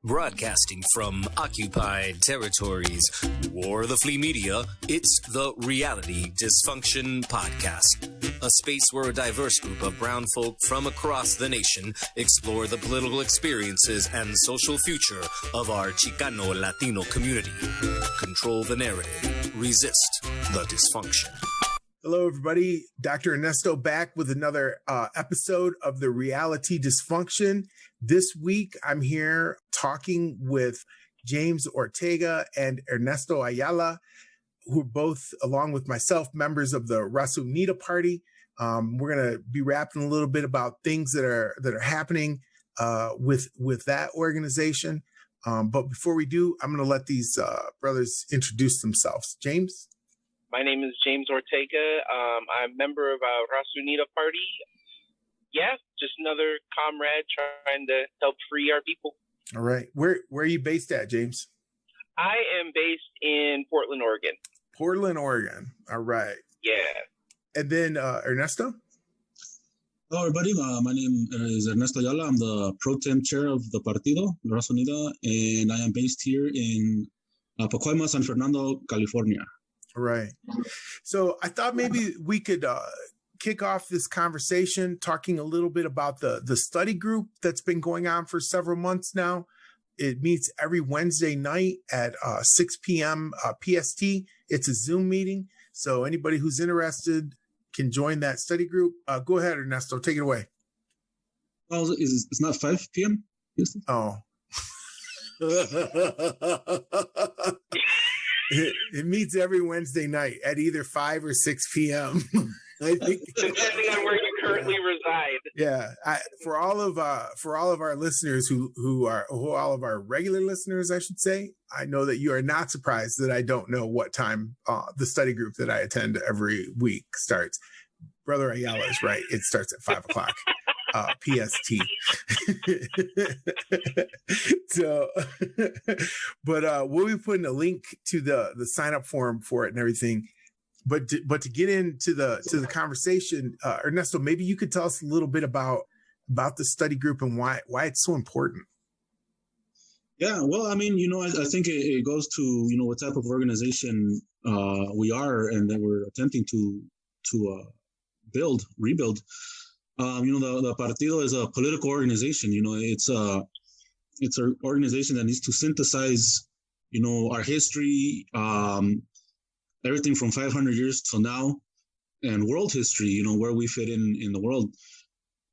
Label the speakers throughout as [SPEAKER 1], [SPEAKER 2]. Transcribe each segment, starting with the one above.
[SPEAKER 1] Broadcasting from occupied territories or the flea media, it's the Reality Dysfunction Podcast, a space where a diverse group of brown folk from across the nation explore the political experiences and social future of our Chicano Latino community. Control the narrative. Resist the dysfunction.
[SPEAKER 2] Hello, everybody. Dr. Ernesto back with another episode of the Reality Dysfunction. This week, I'm here talking with James Ortega and Ernesto Ayala, who are both, along with myself, members of the Raza Unida party. We're going to be rapping a little bit about things that are happening with that organization. But before we do, I'm going to let these brothers introduce themselves. James?
[SPEAKER 3] My name is James Ortega. I'm a member of our Raza Unida party. Yeah, just another comrade trying to help free our people.
[SPEAKER 2] All right. Where are you based at, James?
[SPEAKER 3] I am based in Portland, Oregon.
[SPEAKER 2] Portland, Oregon. All right.
[SPEAKER 3] Yeah.
[SPEAKER 2] And then Ernesto?
[SPEAKER 4] Hello, everybody. My name is Ernesto Ayala. I'm the pro tem chair of the Partido Nacional, and I am based here in Pacoima, San Fernando, California.
[SPEAKER 2] Right. So I thought maybe we could kick off this conversation talking a little bit about the study group that's been going on for several months now. It meets every Wednesday night at 6 p.m. PST. It's a Zoom meeting. So anybody who's interested can join that study group. Go ahead, Ernesto. Take it away.
[SPEAKER 4] Well, it's not 5 p.m.?
[SPEAKER 2] Oh. It meets every Wednesday night at either 5 or 6 p.m. I think,
[SPEAKER 3] depending on where you currently reside.
[SPEAKER 2] Yeah, for all of our listeners who are all of our regular listeners, I should say, I know that you are not surprised that I don't know what time the study group that I attend every week starts. Brother Ayala is right; it starts at 5 o'clock. PST. So, but we'll be putting a link to the sign up form for it and everything. But to get into the conversation, Ernesto, maybe you could tell us a little bit about the study group and why it's so important.
[SPEAKER 4] Yeah, well, I mean, I think it goes to what type of organization we are and that we're attempting to rebuild. The Partido is a political organization. It's an organization that needs to synthesize, our history, everything from 500 years till now, and world history, where we fit in the world.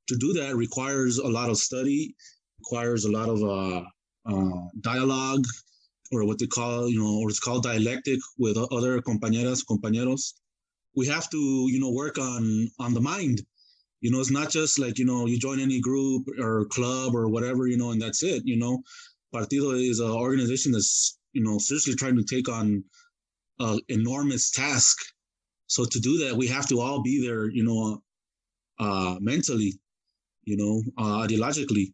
[SPEAKER 4] To do that requires a lot of study, requires a lot of dialogue, or what they call, or it's called dialectic with other compañeros. We have to, work on the mind. It's not just like, you join any group or club or whatever, and that's it. Partido is an organization that's, seriously trying to take on an enormous task. So to do that, we have to all be there, mentally, ideologically.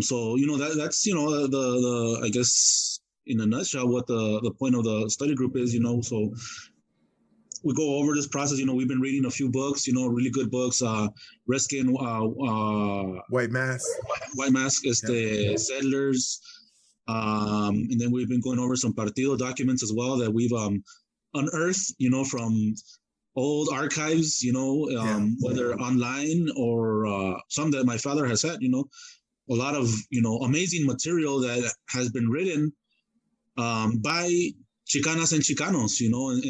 [SPEAKER 4] So, that's, the I guess, in a nutshell, what the point of the study group is, so we go over this process. We've been reading a few books, really good books. Reskin,
[SPEAKER 2] White Mask,
[SPEAKER 4] the Settlers. And then we've been going over some Partido documents as well that we've unearthed, from old archives, whether online or some that my father has had, a lot of, amazing material that has been written by Chicanas and Chicanos,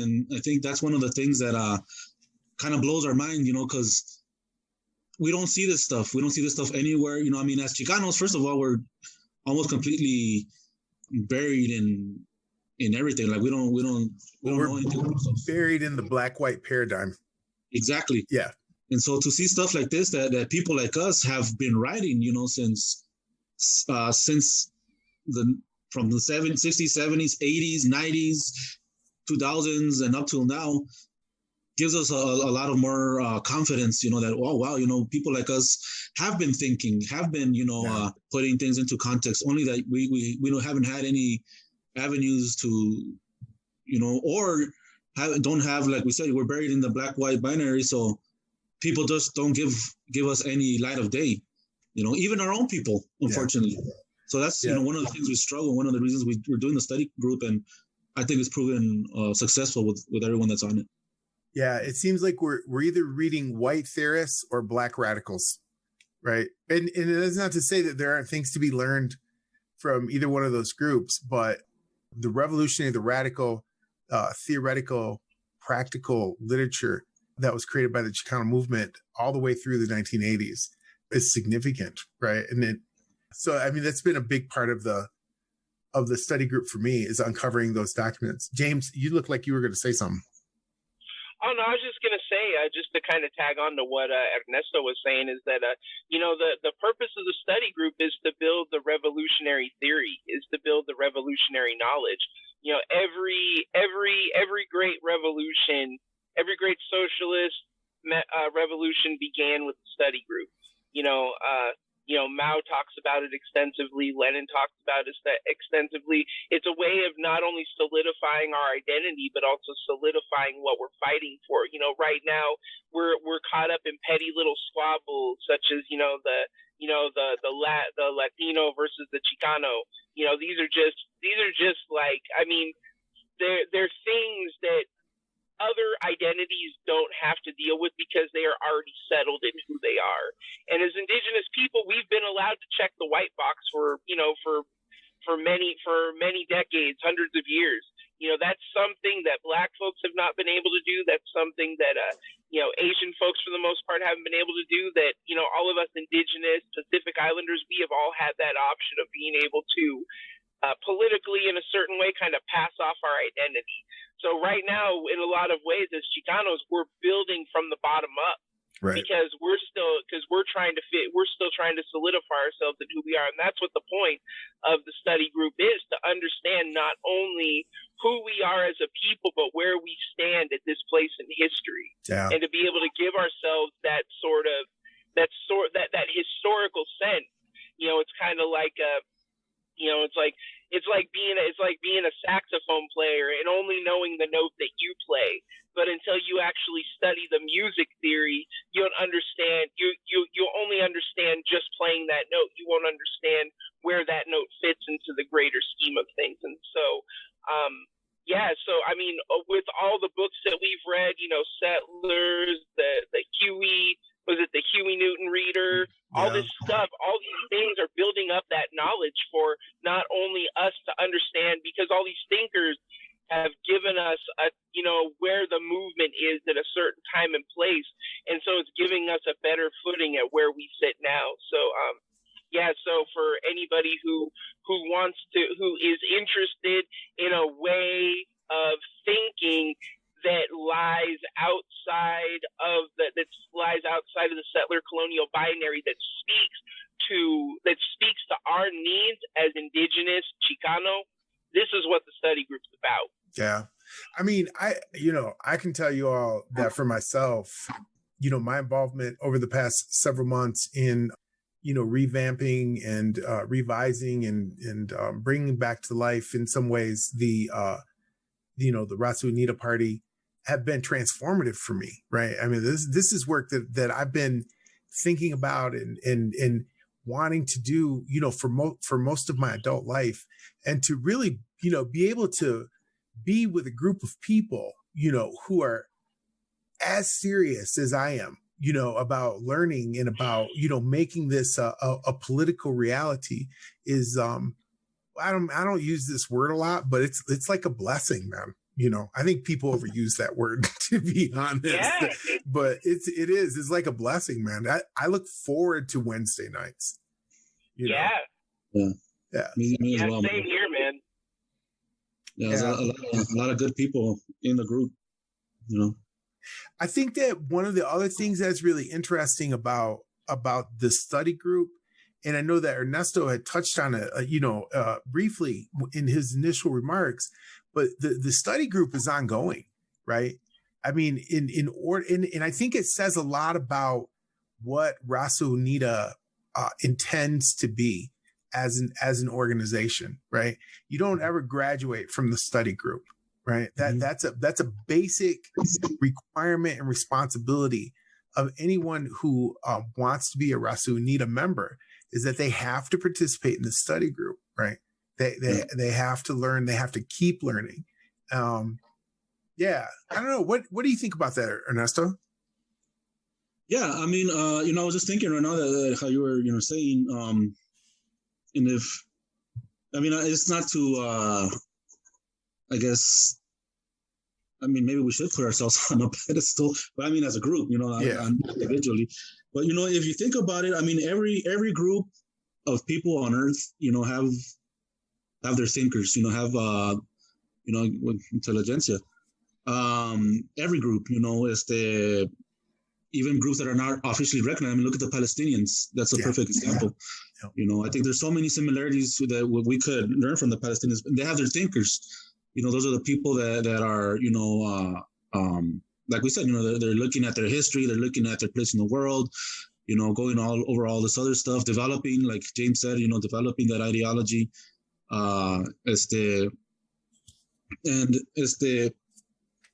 [SPEAKER 4] and I think that's one of the things that kind of blows our mind, because we don't see this stuff. We don't see this stuff anywhere. As Chicanos, first of all, we're almost completely buried in everything. Like we don't know anything about stuff.
[SPEAKER 2] Buried in the black-white paradigm.
[SPEAKER 4] Exactly.
[SPEAKER 2] Yeah.
[SPEAKER 4] And so to see stuff like this that people like us have been writing, since from the 60s, 70s, 80s, 90s, 2000s, and up till now, gives us a lot of more confidence, that, oh, wow, people like us have been thinking, have been, putting things into context, only that we haven't had any avenues to, or don't have, like we said, we're buried in the black-white binary, so people just don't give us any light of day, even our own people, unfortunately.
[SPEAKER 2] Yeah.
[SPEAKER 4] So that's one of the things we struggle. One of the reasons we're doing the study group, and I think it's proven successful with everyone that's on it.
[SPEAKER 2] Yeah, it seems like we're either reading white theorists or black radicals, right? And that's not to say that there aren't things to be learned from either one of those groups, but the revolutionary, the radical, theoretical, practical literature that was created by the Chicano movement all the way through the 1980s is significant, right? And so I mean that's been a big part of the study group for me, is uncovering those documents. James, you look like you were going to say something.
[SPEAKER 3] Oh, no, I was just going to say, just to kind of tag on to what Ernesto was saying, is that, the purpose of the study group is to build the revolutionary theory, is to build the revolutionary knowledge. Every great revolution, every great socialist revolution began with the study group. Mao talks about it extensively. Lenin talks about it extensively. It's a way of not only solidifying our identity, but also solidifying what we're fighting for. Right now we're caught up in petty little squabbles, such as the Latino versus the Chicano. These are just like, I mean, they're things that other identities don't have to deal with because they are already settled in who they are. And as indigenous people, we've been allowed to check the white box for many decades, hundreds of years. That's something that Black folks have not been able to do. That's something that Asian folks for the most part haven't been able to do. That all of us indigenous Pacific Islanders, we have all had that option of being able to politically, in a certain way, kind of pass off our identity. So right now, in a lot of ways, as Chicanos, we're building from the bottom up, right? Because we're still trying to solidify ourselves in who we are, and that's what the point of the study group is: to understand not only who we are as a people, but where we stand at this place in history, and to be able to give ourselves that historical sense. It's kind of like it's like being a saxophone player and only knowing the note that you play. But until you actually study the music theory, you don't understand. You'll only understand just playing that note. You won't understand where that note fits into the greater scheme of things. And so, so I mean, with all the books that we've read, Settlers, the Huey. Was it the Huey Newton Reader? All this stuff, all these things are building up that knowledge for not only us to understand, because all these thinkers have given us, where the movement is at a certain time and place. And so it's giving us a better footing at where we sit now. So, so for anybody who is interested in a way of thinking that lies outside of the settler colonial binary, that speaks to our needs as indigenous Chicano, this is what the study group's about.
[SPEAKER 2] Yeah. I mean, I can tell you all that for myself, my involvement over the past several months in, revamping and revising and bringing back to life in some ways the Raza Unida party have been transformative for me, right? I mean, this is work that I've been thinking about and wanting to do, for most of my adult life, and to really, be able to be with a group of people, who are as serious as I am, about learning and about, making this a political reality is, I don't use this word a lot, but it's like a blessing, man. I think people overuse that word, to be honest, but it's like a blessing, man. I look forward to Wednesday nights.
[SPEAKER 3] Yeah.
[SPEAKER 4] Me as well,
[SPEAKER 3] same here, man.
[SPEAKER 4] There's a lot of good people in the group,
[SPEAKER 2] I think that one of the other things that's really interesting about the study group, and I know that Ernesto had touched on it, briefly in his initial remarks, but the study group is ongoing, right? I mean, and I think it says a lot about what Raza Unida intends to be as an organization, right? You don't ever graduate from the study group, right? That's a basic requirement and responsibility of anyone who wants to be a Raza Unida member, is that they have to participate in the study group, right? They have to learn. They have to keep learning. Yeah, I don't know. What do you think about that, Ernesto?
[SPEAKER 4] Yeah, I mean, I was just thinking right now that how you were, saying, and if, I mean, it's not to, I guess, I mean, maybe we should put ourselves on a pedestal, but I mean, as a group, individually. But, if you think about it, I mean, every group of people on Earth, have their thinkers, have, intelligentsia. Every group, even groups that are not officially recognized. I mean, look at the Palestinians. That's a perfect example. Yeah. I think there's so many similarities that we could learn from the Palestinians. They have their thinkers. Those are the people that are, like we said, they're looking at their history. They're looking at their place in the world, going all over all this other stuff, developing, like James said, developing that ideology. A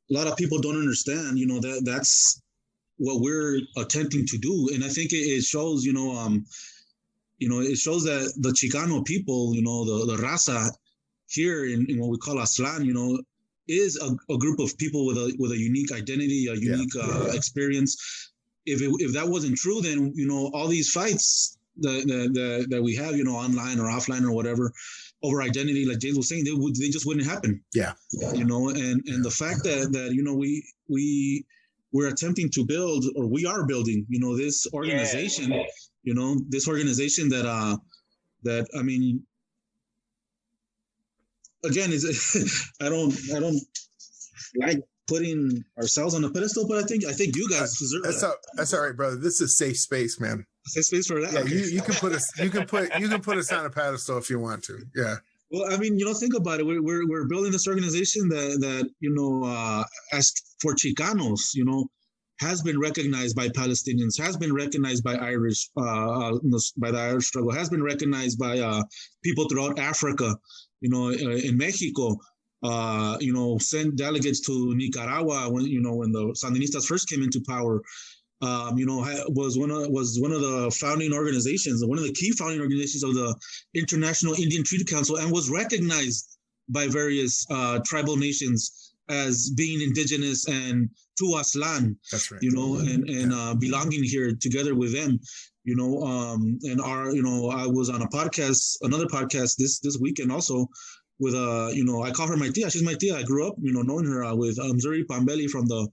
[SPEAKER 4] lot of people don't understand, that's what we're attempting to do. And I think it shows, it shows that the Chicano people, the Raza here in what we call Aztlán, is a group of people with a unique identity, a unique experience. If that wasn't true, then, all these fights that we have, online or offline or whatever, over identity, like James was saying, they just wouldn't happen.
[SPEAKER 2] Yeah.
[SPEAKER 4] And the fact that we're attempting to build, or we are building, this organization, this organization that I mean, again, I don't like putting ourselves on a pedestal, but I think you guys deserve that.
[SPEAKER 2] That's all right, brother. This is a safe space, man.
[SPEAKER 4] Safe space for that.
[SPEAKER 2] Yeah, okay. you can put us on a pedestal if you want to. Yeah.
[SPEAKER 4] Well, I mean, think about it. We're building this organization that as for Chicanos, has been recognized by Palestinians, has been recognized by Irish, by the Irish struggle, has been recognized by people throughout Africa, in Mexico. Sent delegates to Nicaragua when the Sandinistas first came into power. Was one of the founding organizations, one of the key founding organizations of the International Indian Treaty Council, and was recognized by various tribal nations as being indigenous and to Aztlán. That's right. And belonging here together with them. And I was on another podcast this weekend also with I call her my tia. She's my tia. I grew up, knowing her with Zuri Pambeli from the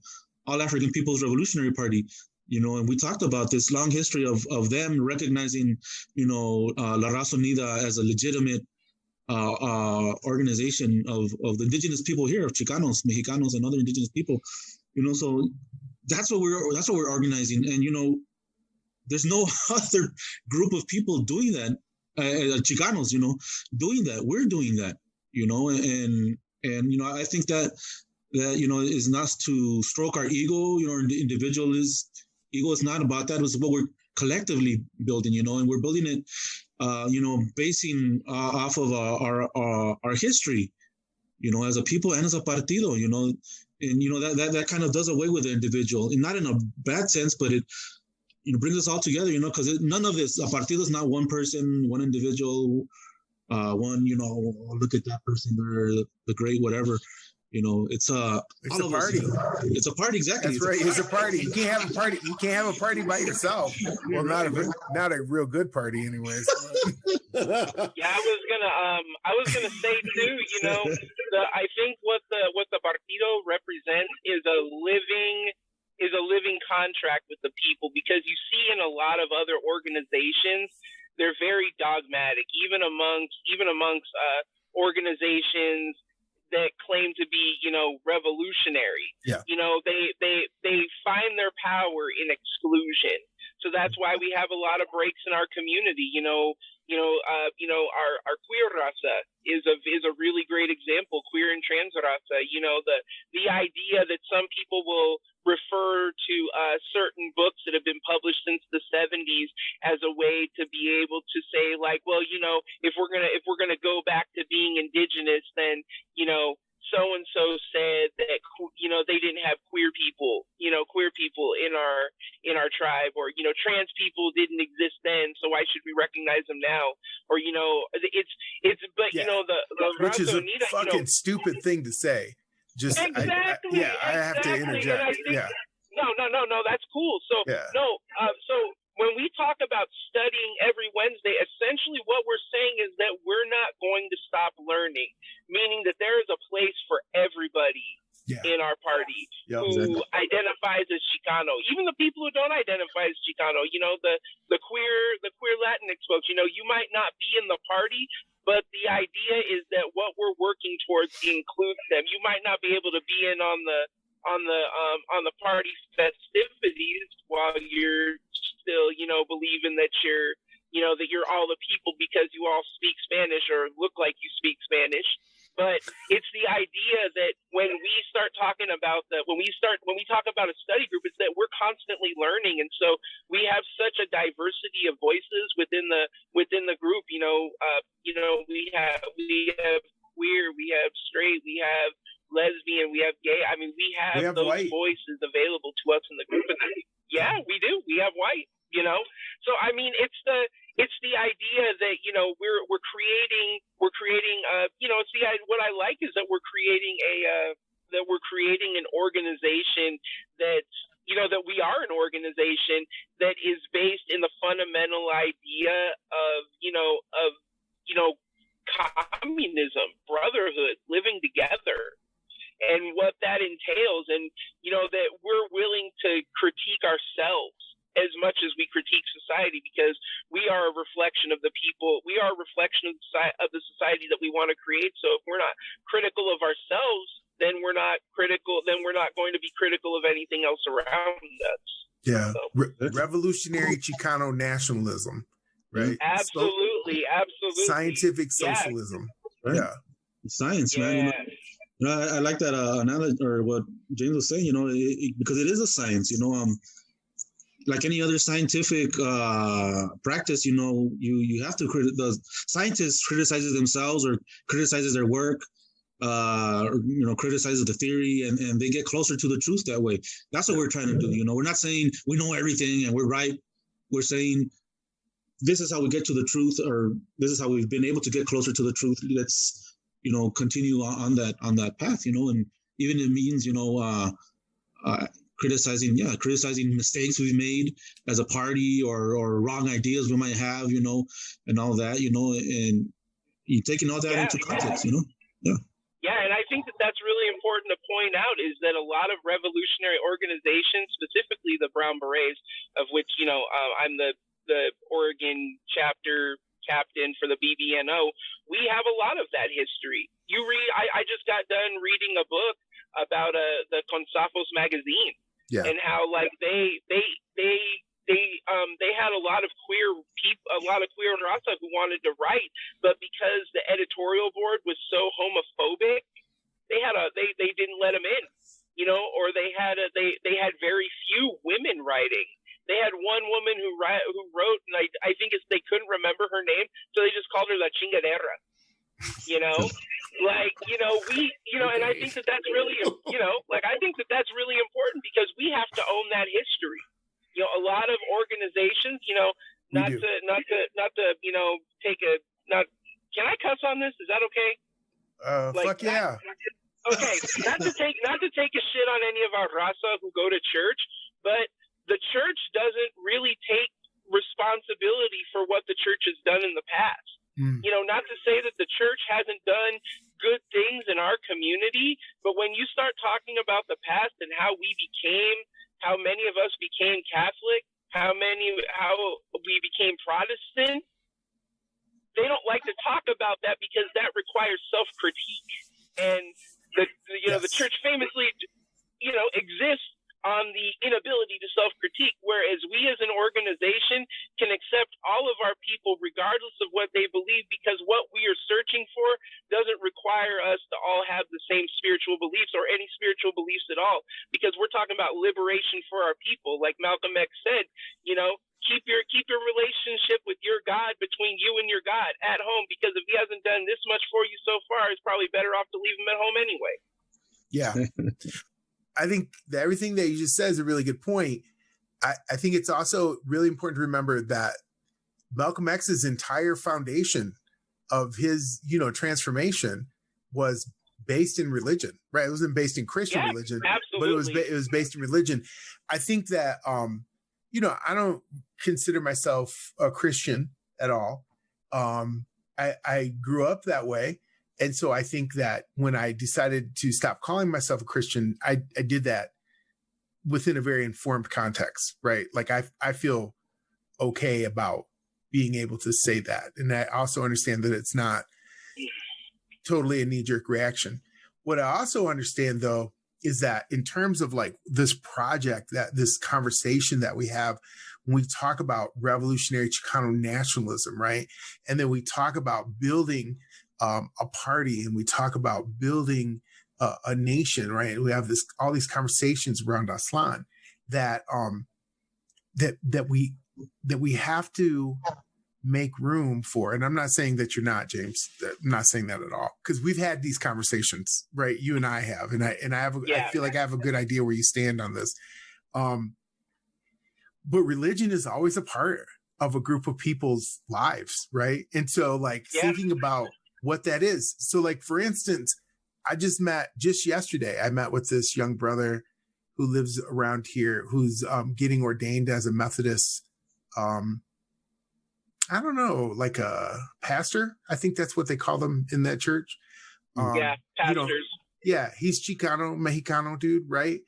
[SPEAKER 4] All African People's Revolutionary Party. And we talked about this long history of them recognizing, La Raza Unida as a legitimate organization of the indigenous people here, of Chicanos, Mexicanos, and other indigenous people. So that's what we're organizing. And there's no other group of people doing that. Chicanos, doing that. We're doing that. And I think that is not to stroke our ego. Individual ego is not about that. It's what we're collectively building, and we're building it, basing off of our history, as a people and as a partido, and that kind of does away with the individual, and not in a bad sense, but it brings us all together, because none of this, a partido is not one person, one individual, look at that person, they're the great whatever. It's a party. It's a party, exactly.
[SPEAKER 2] That's right. It's a party. You can't have a party. You can't have a party by yourself. Well, not a real good party, anyways.
[SPEAKER 3] Yeah, I was gonna say too. I think what the partido represents is a living contract with the people, because you see in a lot of other organizations, they're very dogmatic, even amongst organizations that claim to be, revolutionary. Yeah. They find their power in exclusion. So that's why we have a lot of breaks in our community. Our queer raza is a really great example. Queer and trans raza. The idea that some people will refer to certain books that have been published since the 70s as a way to be able to say, like, well, if we're gonna go back to being indigenous, then so and so said that they didn't have queer people in our tribe, or trans people didn't exist then, so why should we recognize them now? Or the
[SPEAKER 2] which is
[SPEAKER 3] Raza
[SPEAKER 2] a
[SPEAKER 3] Unida,
[SPEAKER 2] fucking stupid thing to say. Just
[SPEAKER 3] exactly.
[SPEAKER 2] I have to interject.
[SPEAKER 3] And I think, no, that's cool. So so when we talk about studying every Wednesday, essentially what we're saying is that we're not going to stop learning, meaning that there is a place for everybody in our party who identifies as Chicano. Even the people who don't identify as Chicano, the queer Latinx folks, you might not be in the party, but the idea is that what we're working towards includes them. You might not be able to be in on the party festivities while you're still, believing that you're all the people because you all speak Spanish or look like you speak Spanish. But it's the idea that when we talk about a study group, it's that we're constantly learning, and so we have such a diversity of voices within the group. We have queer, we have straight, we have lesbian, we have gay. I mean, we have those white voices available to us in the group, and we do. We have white. So I mean, it's the idea that we're creating what I like is that we're creating an organization that's that we are an organization that is based in the fundamental idea of communism, brotherhood, living together, and what that entails, and that we're willing to critique ourselves as much as we critique society, because we are a reflection of the people. We are a reflection of the society that we want to create. So if we're not critical of ourselves, then we're not critical. Then we're not going to be critical of anything else around us.
[SPEAKER 2] Yeah, so. Revolutionary Chicano nationalism, right?
[SPEAKER 3] Absolutely.
[SPEAKER 2] Scientific socialism.
[SPEAKER 4] Right. Yeah, science, man. I like that analogy, or what James was saying. Because it is a science. Like any other scientific practice, you have to the scientist criticizes themselves or criticizes their work, criticizes the theory, and they get closer to the truth that way. That's what we're trying to do. We're not saying we know everything and we're right. We're saying this is how we get to the truth, or this is how we've been able to get closer to the truth. Let's, continue on that path, and even it means, criticizing mistakes we've made as a party, or wrong ideas we might have, and all that, and you taking all that into context,
[SPEAKER 3] Yeah, and I think that that's really important to point out, is that a lot of revolutionary organizations, specifically the Brown Berets, of which, I'm the Oregon chapter captain for the BBNO, we have a lot of that history. I just got done reading a book about the Consafos magazine, and how they had a lot of queer people, a lot of queer Raza who wanted to write, but because the editorial board was so homophobic, they didn't let them in, or they had very few women writing. They had one woman who wrote, and I think they couldn't remember her name, so they just called her La Chingadera. And I think that that's really, I think that that's really important, because we have to own that history. A lot of organizations, not to can I cuss on this? Is that okay?
[SPEAKER 2] Fuck yeah.
[SPEAKER 3] Okay, not to take a shit on any of our Raza who go to church, but the church doesn't really take responsibility for what the church has done in the past. Not to say that the church hasn't done good things in our community, but when you start talking about the past and how many of us became Catholic, how we became Protestant, they don't like to talk about that, because that requires self-critique. And the church famously, exists on the inability to self-critique, whereas we as an organization can accept all of our people regardless of what they believe, because what we are searching for doesn't require us to all have the same spiritual beliefs or any spiritual beliefs at all, because we're talking about liberation for our people. Like Malcolm X said, keep your relationship with your God between you and your God at home, because if he hasn't done this much for you so far, it's probably better off to leave him at home anyway.
[SPEAKER 2] Yeah. I think that everything that you just said is a really good point. I think it's also really important to remember that Malcolm X's entire foundation of his, transformation was based in religion, right? It wasn't based in Christian religion,
[SPEAKER 3] absolutely.
[SPEAKER 2] but it was based in religion. I think that, I don't consider myself a Christian at all. I grew up that way. And so I think that when I decided to stop calling myself a Christian, I did that within a very informed context, right? Like I feel okay about being able to say that. And I also understand that it's not totally a knee-jerk reaction. What I also understand, though, is that in terms of like this project, that this conversation that we have, when we talk about revolutionary Chicano nationalism, right? And then we talk about building a party, and we talk about building a nation, right? We have all these conversations around Aslan that we have to make room for. And I'm not saying that you're not, James. I'm not saying that at all, because we've had these conversations, right? You and I have, and I feel like I have a good idea where you stand on this. But religion is always a part of a group of people's lives, right? And so, like, thinking about what that is. So, like, for instance, just yesterday, I met with this young brother who lives around here, who's getting ordained as a Methodist, I don't know, like a pastor. I think that's what they call them in that church.
[SPEAKER 3] Pastors.
[SPEAKER 2] He's Chicano, Mexicano dude, right?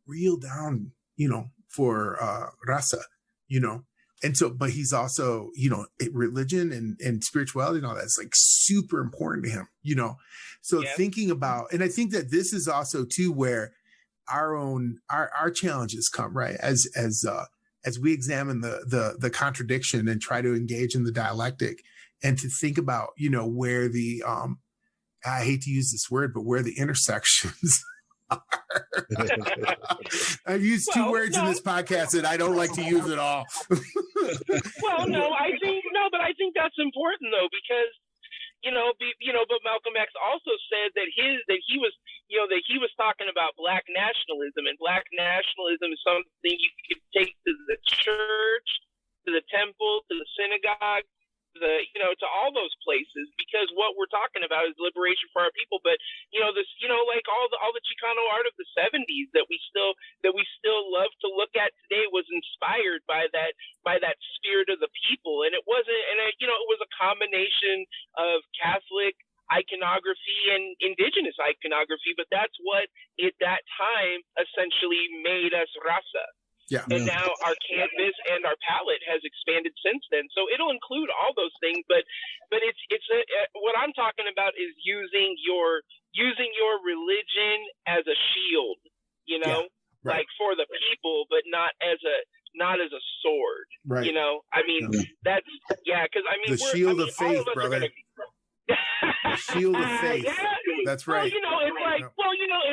[SPEAKER 2] Real down, for Raza, And so, but he's also, religion and spirituality and all that's like super important to him, So thinking about, and I think that this is also too where our challenges come, right? As we examine the contradiction and try to engage in the dialectic, and to think about, where the I hate to use this word, but where the intersections are. I've used two words in this podcast that I don't like to use at all.
[SPEAKER 3] But I think that's important though, because but Malcolm X also said that he was talking about Black nationalism, and Black nationalism is something you could take to the church, to the temple, to the synagogue, to all those places, because what we're talking about is liberation for our people. But like all the Chicano art of the 70s that we still love to look at today was inspired by that spirit of the people, and it was a combination of Catholic iconography and indigenous iconography, but that's what at that time essentially made us Raza.
[SPEAKER 2] Yeah.
[SPEAKER 3] And now our canvas and our palette has expanded since then. So it'll include all those things, but what I'm talking about is using your religion as a shield, like for the people, but not as a sword.
[SPEAKER 2] Right.
[SPEAKER 3] That's because
[SPEAKER 2] the shield of faith, brother. The shield of faith. That's right.
[SPEAKER 3] It's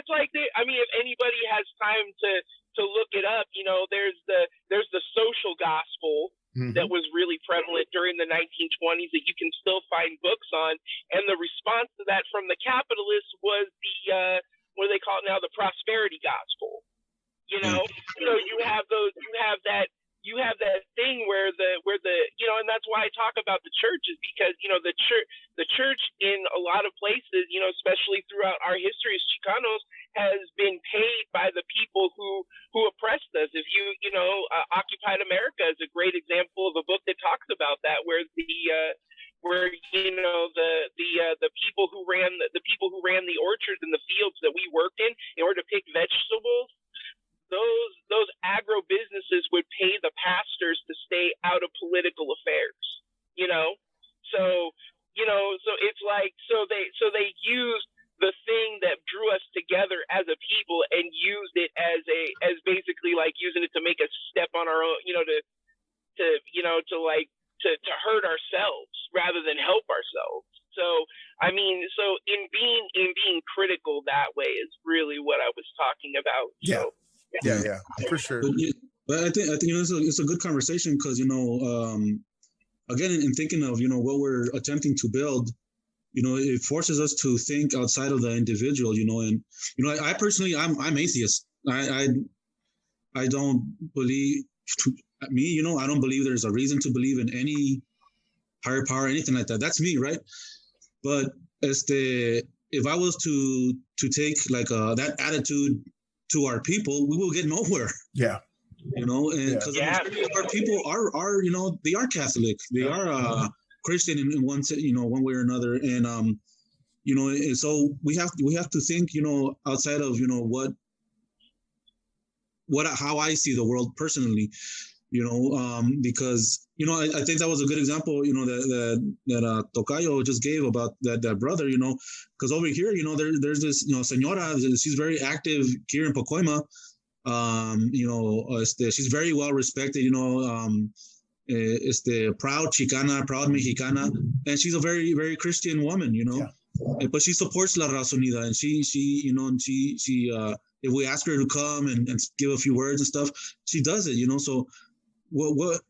[SPEAKER 3] like if anybody has time to look it up, there's the social gospel that was really prevalent during the 1920s that you can still find books on, and the response to that from the capitalists was the what do they call it now, the prosperity gospel. So you have that thing where the and that's why I talk about the church, is because the church in a lot of places, especially throughout our history as Chicanos, has been paid by the people who oppressed us. If Occupied America is a great example of a book that talks about that, where the people who ran the orchards and the fields that we worked in order to pick vegetables, those agro businesses would pay the pastors to stay out of political affairs, so it's like, so they used the thing that drew us together as a people and used it as basically like using it to make us step on our own, to hurt ourselves rather than help ourselves. So in being critical that way is really what I was talking about. So,
[SPEAKER 2] yeah, for sure.
[SPEAKER 4] But I think it's a good conversation, because again, in thinking of what we're attempting to build, it forces us to think outside of the individual, and, I personally, I'm atheist. I don't believe, I don't believe there's a reason to believe in any higher power, anything like that. That's me, right? But if I was to take like that attitude to our people, we will get nowhere.
[SPEAKER 2] Yeah.
[SPEAKER 4] And because our people are they are Catholic, they are Christian in one way or another, and and so we have to think outside of how I see the world personally, because I think that was a good example that Tocayo just gave about that brother, because over here there's this señora, she's very active here in Pacoima. She's very well respected, proud Chicana, proud Mexicana, and she's a very, very Christian woman, but she supports La Raza Unida, and she if we ask her to come and give a few words and stuff, she does it, so what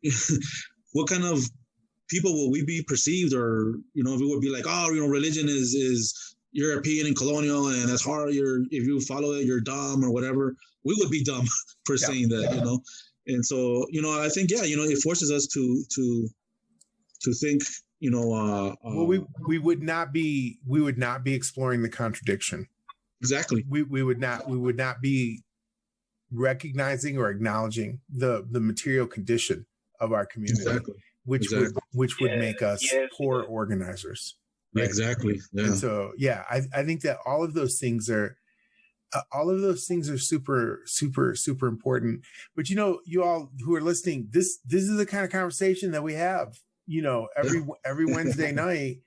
[SPEAKER 4] what kind of people will we be perceived, or if it would be like, religion is European and colonial, and that's hard. If you follow it, you're dumb or whatever. We would be dumb for saying that, And so, I think, it forces us to think,
[SPEAKER 2] well, we would not be exploring the contradiction.
[SPEAKER 4] Exactly.
[SPEAKER 2] We would not be recognizing or acknowledging the material condition of our community,
[SPEAKER 4] exactly.
[SPEAKER 2] which would make us poor organizers.
[SPEAKER 4] Right? Exactly. Yeah.
[SPEAKER 2] And so, I think that all of those things are super, super, super important. But you all who are listening, this is the kind of conversation that we have, every Wednesday night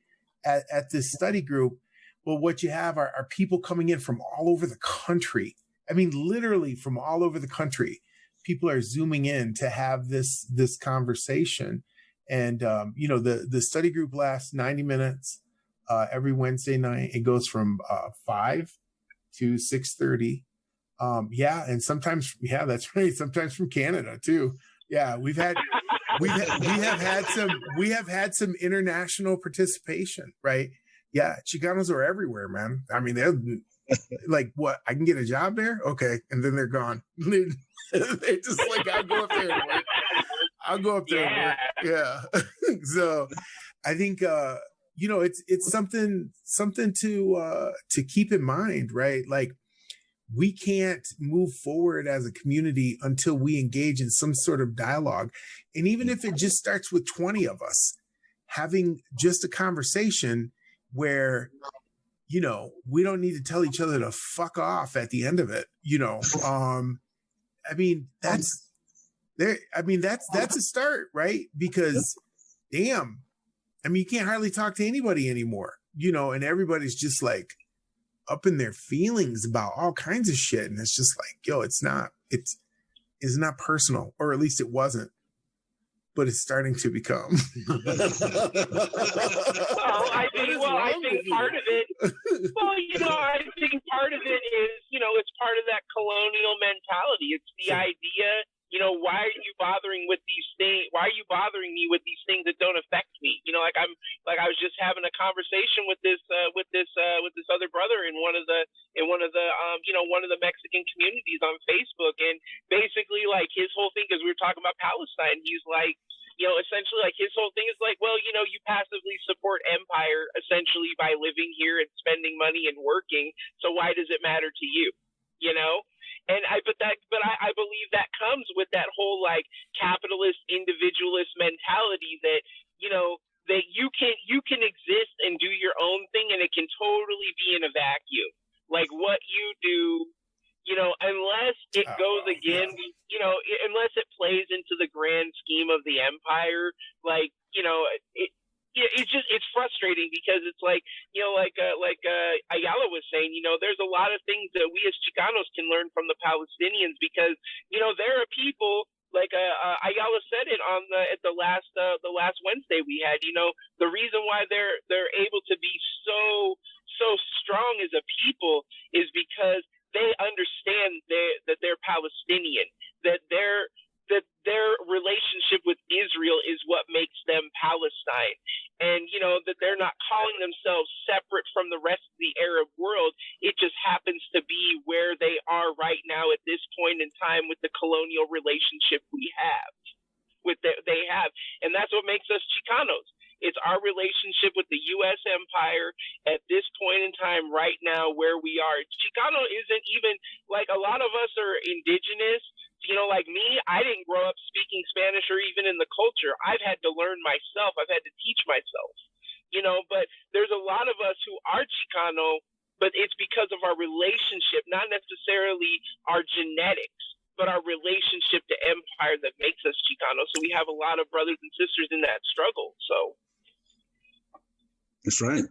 [SPEAKER 2] at this study group. Well, what you have are people coming in from all over the country. I mean, literally from all over the country. People are zooming in to have this conversation. And, the study group lasts 90 minutes every Wednesday night. It goes from 5 to 6:30. And sometimes, that's right. Sometimes from Canada too. Yeah, we have had some international participation, right? Yeah, Chicanos are everywhere, man. I mean, they're like, what? I can get a job there? Okay, and then they're gone. They're just like, I'll go up there and work. And work. Yeah. So, I think it's something to keep in mind, right? Like, we can't move forward as a community until we engage in some sort of dialogue. And even if it just starts with 20 of us having just a conversation where, we don't need to tell each other to fuck off at the end of it. That's a start, right? Because damn, you can't hardly talk to anybody anymore, and everybody's just like up in their feelings about all kinds of shit. And it's just like, it's not personal, or at least it wasn't, but it's starting to become.
[SPEAKER 3] I think part of it, I think part of it is, it's part of that colonial mentality. It's the idea, why are you bothering with these things? Why are you bothering me with these things that don't affect me? I was just having a conversation with this other brother in one of the Mexican communities on Facebook, and basically like his whole thing, because we were talking about Palestine, he's like, essentially like his whole thing is like, well, you passively support empire essentially by living here and spending money and working. So why does it matter to you? And I believe that comes with that whole like capitalist individualist mentality that, that you can exist and do your own thing, and it can totally be in a vacuum. Like what you do, unless it goes against, unless it plays into the grand scheme of the empire, like, it's frustrating because it's like, Ayala was saying, there's a lot of things that we as Chicanos can learn from the Palestinians, because, there are people like Ayala said it at the last Wednesday we had, the reason why they're able to be so strong as a people is because they understand that they're Palestinian, that their relationship with Israel is what makes them Palestine, and that they're not calling themselves separate from the rest of the Arab world. It just happens to be where they are right now at this point in time with the colonial relationship we have. They have, and that's what makes us Chicanos. It's our relationship with the U.S. empire at this point in time right now where we are. Chicano isn't even, like, a lot of us are indigenous. You know, like me, I didn't grow up speaking Spanish or even in the culture. I've had to learn myself. I've had to teach myself, you know, but there's a lot of us who are Chicano, but it's because of our relationship, not necessarily our genetics, but our relationship to empire that makes us Chicano. So we have a lot of brothers and sisters in that struggle. So.
[SPEAKER 4] That's right.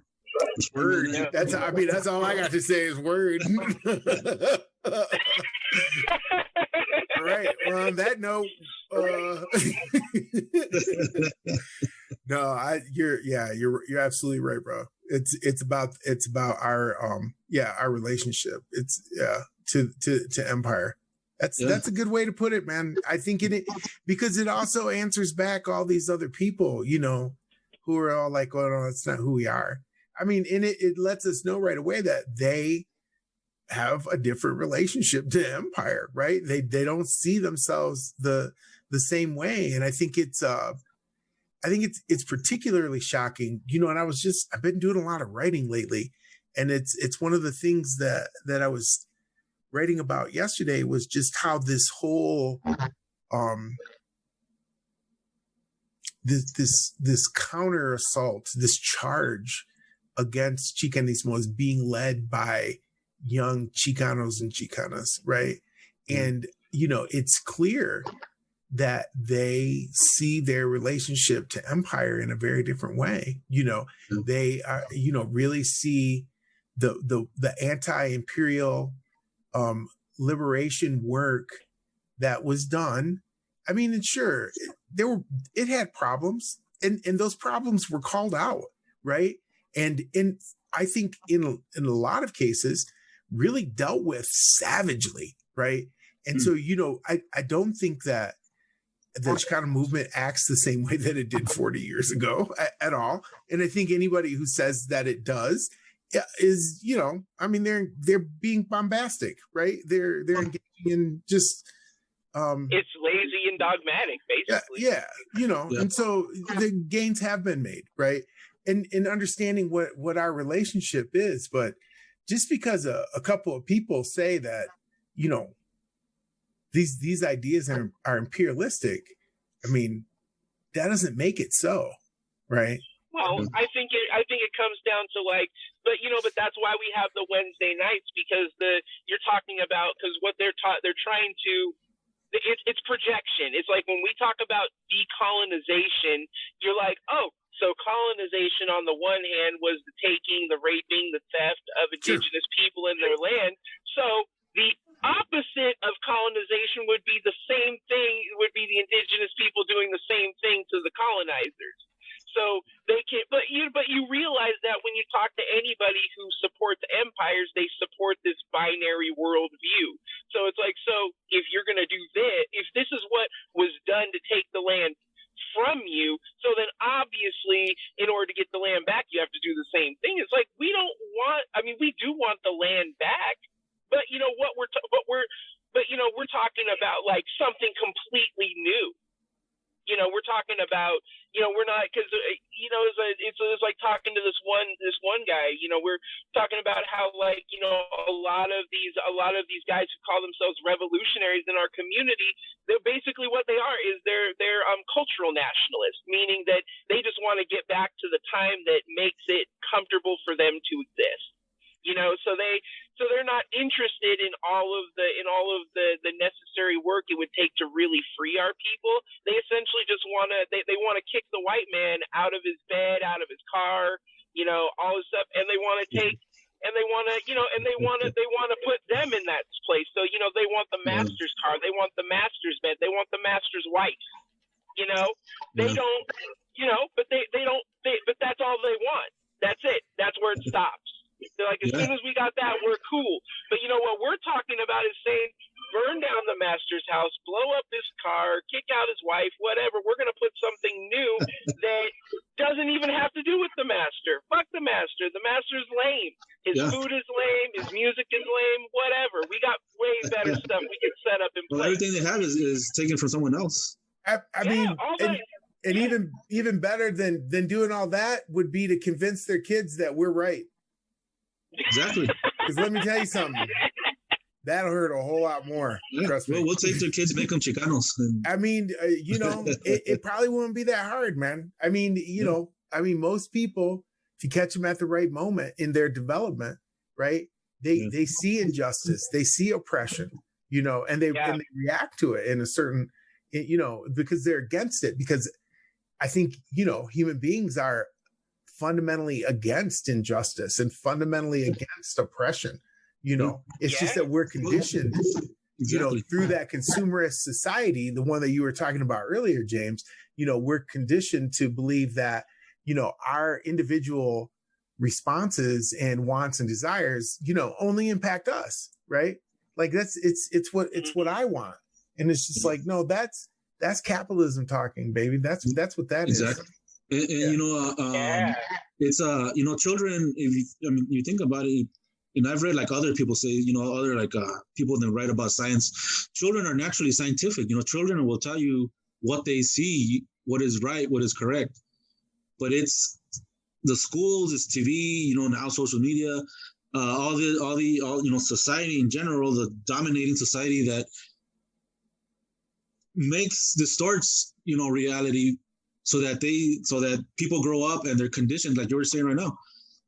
[SPEAKER 2] That's word. Yeah. That's all I got to say is word. All right. Well, on that note, no, you're absolutely right, bro. It's about our our relationship. It's to empire. That's a good way to put it, man. I think because it also answers back all these other people, you know, who are all like, oh no, that's not who we are. I mean, and it lets us know right away that they have a different relationship to empire, right? They don't see themselves the same way. And I think it's particularly shocking, you know, and I've been doing a lot of writing lately. And it's one of the things that I was writing about yesterday was just how this whole, this counter assault, this charge against Chicanismo is being led by young Chicanos and Chicanas, right? And, you know, it's clear that they see their relationship to empire in a very different way. You know, they are, you know, really see the anti-imperial liberation work that was done. I mean, and sure, it had problems, and those problems were called out, right? And I think in a lot of cases, really dealt with savagely, right? And so, you know, I don't think that the Chicano movement acts the same way that it did 40 years ago at all. And I think anybody who says that it does is, you know, I mean, they're being bombastic, right? They're engaging in just
[SPEAKER 3] it's lazy and dogmatic, basically.
[SPEAKER 2] Yeah, you know, and so the gains have been made, right? And understanding what our relationship is, but just because a couple of people say that, you know, these ideas are imperialistic, I mean, that doesn't make it so, right?
[SPEAKER 3] Well, I think it comes down to but that's why we have the Wednesday nights, because you're talking about, because what they're trying to. It's projection. It's like when we talk about decolonization, you're like, oh, so colonization on the one hand was the taking, the raping, the theft of indigenous people in their land. So the opposite of colonization would be the same thing. It would be the indigenous people doing the same thing to the colonizers. So they can, but you realize that when you talk to anybody who supports empires, they support this binary worldview. So it's like, so if you're going to do this, if this is what was done to take the land from you, so then obviously in order to get the land back, you have to do the same thing. It's like, we do want the land back, but you know what we're talking about like something completely new. You know, we're talking about, you know, we're not, because, you know, it's like talking to this one guy, you know, we're talking about how, like, you know, a lot of these guys who call themselves revolutionaries in our community, they're basically what they are is they're cultural nationalists, meaning that they just want to get back to the time that makes it comfortable for them to exist. You know, so they're not interested in all of the necessary work it would take to really free our people. They essentially just want to kick the white man out of his bed, out of his car, you know, all this stuff, and they want to take and they want to, you know, and they want to put them in that place. So, you know, they want the master's car, they want the master's bed, they want the master's wife. You know, they don't, you know, but but that's all they want. That's it. That's where it stops. They're like, as soon as we got that, we're cool. But you know what we're talking about is saying, burn down the master's house, blow up this car, kick out his wife, whatever. We're going to put something new that doesn't even have to do with the master. Fuck the master. The master is lame. His food is lame. His music is lame. Whatever. We got way better stuff we can set up in place.
[SPEAKER 4] Well, everything they have is taken from someone else.
[SPEAKER 2] I mean, and even better than doing all that would be to convince their kids that we're right.
[SPEAKER 4] Exactly.
[SPEAKER 2] Because let me tell you something. That'll hurt a whole lot more.
[SPEAKER 4] Yeah.
[SPEAKER 2] Trust me.
[SPEAKER 4] Well, we'll take their kids and make them Chicanos.
[SPEAKER 2] I mean, it probably wouldn't be that hard, man. I mean, most people, if you catch them at the right moment in their development, right? They see injustice, they see oppression, and they react to it in a certain, because they're against it. Because I think, human beings are fundamentally against injustice and fundamentally against oppression. It's just that we're conditioned, through that consumerist society, the one that you were talking about earlier, James, we're conditioned to believe that, our individual responses and wants and desires, only impact us, right? Like it's what I want. And it's just like, no, that's capitalism talking, baby. That's what that is.
[SPEAKER 4] And it's children, you think about it, and I've read like other people say, other like people that write about science, children are naturally scientific. Children will tell you what they see, what is right, what is correct. But it's the schools, it's TV, now social media, all society in general, the dominating society that distorts, reality so that people grow up and they're conditioned, like you were saying right now,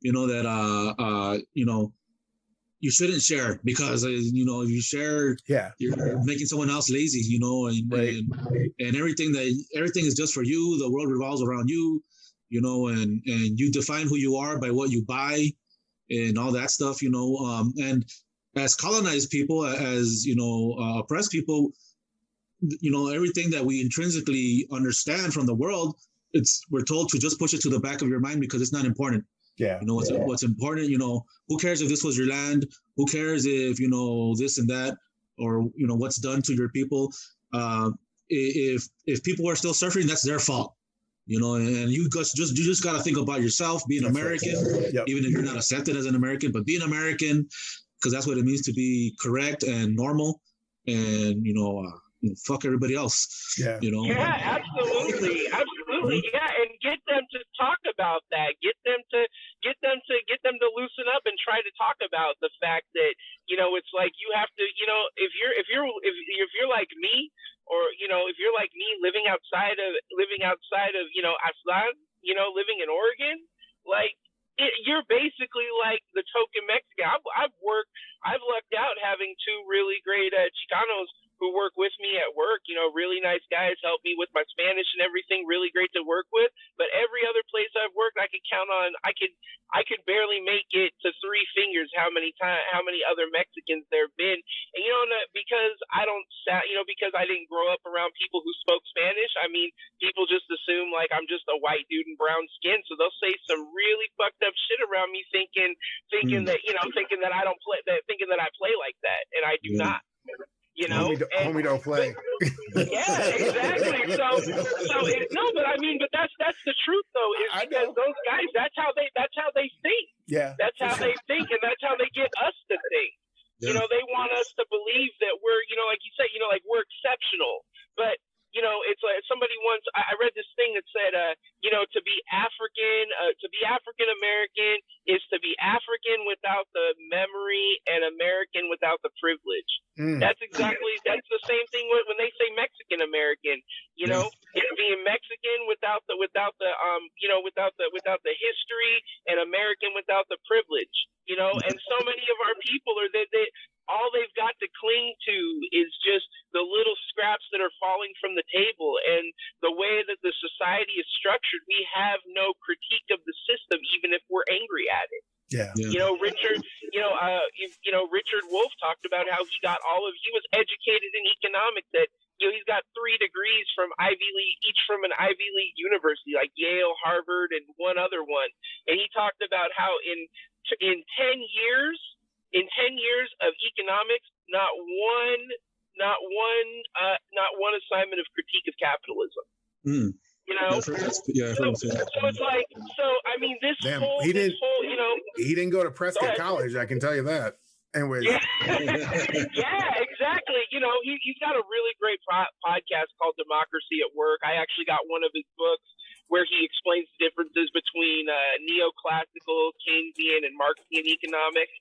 [SPEAKER 4] that you shouldn't share because if you share, you're making someone else lazy, and everything is just for you. The world revolves around you, and you define who you are by what you buy and all that stuff, and as colonized people, as oppressed people, everything that we intrinsically understand from the world, we're told to just push it to the back of your mind because it's not important.
[SPEAKER 2] Yeah.
[SPEAKER 4] What's important, who cares if this was your land? Who cares if, this and that, or, what's done to your people? If people are still suffering, that's their fault, and you just got to think about yourself, being American, even if you're not accepted as an American, but being American, because that's what it means to be correct and normal and, fuck everybody else.
[SPEAKER 3] Yeah. Yeah, absolutely. Yeah. And get them to talk about that. Get them to loosen up and try to talk about the fact that, it's like you have to, if you're like me, or, if you're like me living outside of, Aslan, living in Oregon, like, you're basically like the token Mexican. I've lucked out having two really great Chicanos who work with me at work, really nice guys, help me with my Spanish and everything, really great to work with. But every other place I've worked, I could count on, I could barely make it to three fingers how many other Mexicans there have been. And, because because I didn't grow up around people who spoke Spanish, I mean, people just assume like I'm just a white dude in brown skin. So they'll say some really fucked up shit around me thinking that, thinking that I don't play, thinking that I play like that. And I do not.
[SPEAKER 2] Homie don't play.
[SPEAKER 3] Yeah, exactly. But that's the truth though. Is because those guys, that's how they think.
[SPEAKER 2] Yeah,
[SPEAKER 3] that's how they think, and that's how they get us to think. Yeah. They want us to believe that we're, like you said, like we're exceptional. But it's like somebody once, I read this thing that said, to be African American is to be African without the memory and American without the privilege. That's the same thing when they say Mexican American, it's being Mexican without the history, and American without the privilege, and so many of our people are that all they've got to cling to is just the little scraps that are falling from the table. And the way that the society is structured, we have no critique of the system, even if we're angry at it.
[SPEAKER 2] Yeah.
[SPEAKER 3] Richard Wolff talked about how he was educated in economics, that, he's got 3 degrees from Ivy League, each from an Ivy League university, like Yale, Harvard, and one other one. And he talked about how in 10 years of economics, not one assignment of critique of capitalism. You know,
[SPEAKER 4] I've heard him say that.
[SPEAKER 3] so it's like, I mean, this
[SPEAKER 2] Damn,
[SPEAKER 3] whole,
[SPEAKER 2] he didn't,
[SPEAKER 3] you know,
[SPEAKER 2] he didn't go to Prescott College, I can tell you that. Anyways.
[SPEAKER 3] Yeah, yeah, exactly. You know, he's got a really great podcast called Democracy at Work. I actually got one of his books where he explains the differences between neoclassical, Keynesian, and Marxian economics.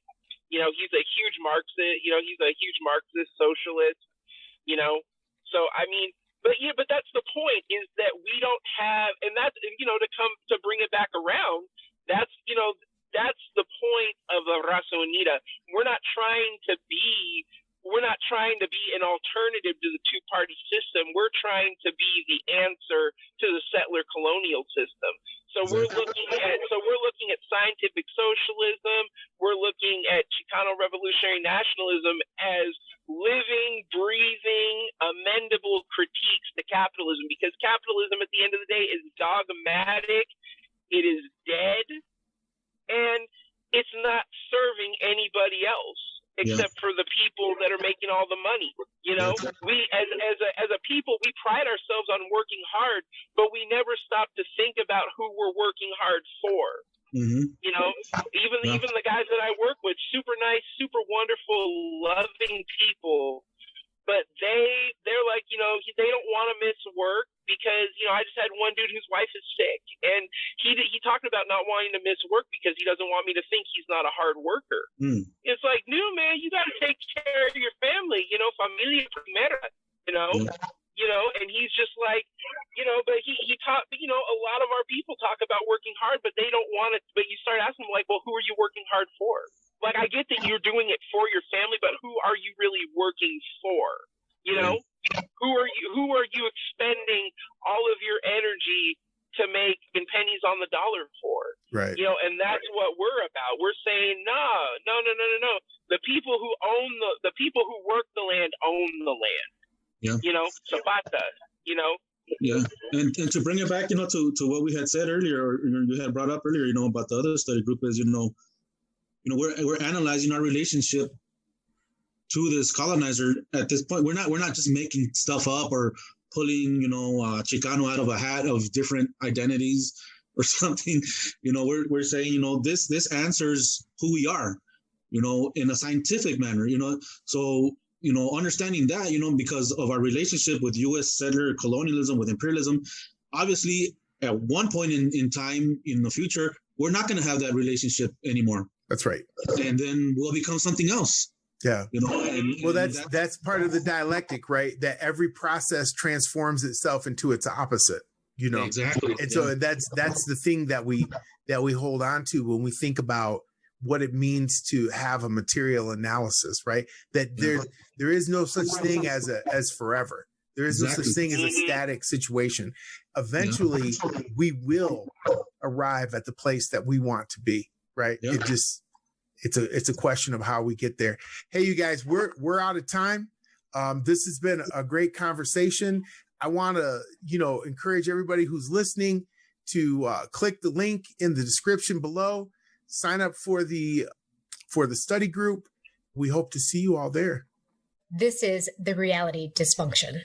[SPEAKER 3] You know, he's a huge Marxist. You know, he's a huge Marxist socialist. You know, so I mean, but that's the point, is that we don't have, and that's, you know, to bring it back around. That's, you know, that's the point of the Raza Unida. We're not trying to be an alternative to the two-party system. We're trying to be the answer to the settler colonial system. So we're looking at scientific socialism. We're looking at Chicano revolutionary nationalism as living, breathing, amendable critiques to capitalism, because capitalism at the end of the day is dogmatic. It is dead. And it's not serving anybody else except for the people that are making all the money. You know, we as a people, we pride ourselves on working hard, but we never stop to think about who we're working hard for. Mm-hmm. You know, even the guys that I work with, super nice, super wonderful, loving people. But they're like, you know, they don't want to miss work because, you know, I just had one dude whose wife is sick, and he talked about not wanting to miss work because he doesn't want me to think he's not a hard worker. It's like, no, man, you got to take care of your family, you know, familia primera, you know. You know, and he's just like, you know, but he taught, you know, a lot of our people talk about working hard, but they don't want it. But you start asking them, like, well, who are you working hard for? Like, I get that you're doing it for your family, but who are you really working for? You know, who are you expending all of your energy to make pennies on the dollar for?
[SPEAKER 2] Right.
[SPEAKER 3] You know, and that's what we're about. We're saying, no. The people who the people who work the land own the land.
[SPEAKER 4] Yeah.
[SPEAKER 3] You know, Zapata, you know.
[SPEAKER 4] Yeah. And to bring it back, you know, to what we had said earlier, or you had brought up earlier, you know, about the other study group is, you know, we're analyzing our relationship to this colonizer at this point. We're not just making stuff up or pulling, you know, Chicano out of a hat of different identities or something. You know, we're saying, you know, this answers who we are, you know, in a scientific manner, you know. So, you know, understanding that, you know, because of our relationship with U.S. settler colonialism, with imperialism, obviously at one point in time in the future, we're not going to have that relationship anymore.
[SPEAKER 2] That's right.
[SPEAKER 4] And then we'll become something else.
[SPEAKER 2] Yeah.
[SPEAKER 4] You know,
[SPEAKER 2] that's part of the dialectic, right? That every process transforms itself into its opposite, you know.
[SPEAKER 4] Exactly.
[SPEAKER 2] And so that's the thing that we hold on to when we think about what it means to have a material analysis, right? That there is no such thing as forever. There is no such thing as a static situation. Eventually, we will arrive at the place that we want to be, right? Yeah. It's a question of how we get there. Hey, you guys, we're out of time. This has been a great conversation. I want to, you know, encourage everybody who's listening to click the link in the description below. Sign up for the study group. We hope to see you all there.
[SPEAKER 5] This is the Reality Dysfunction.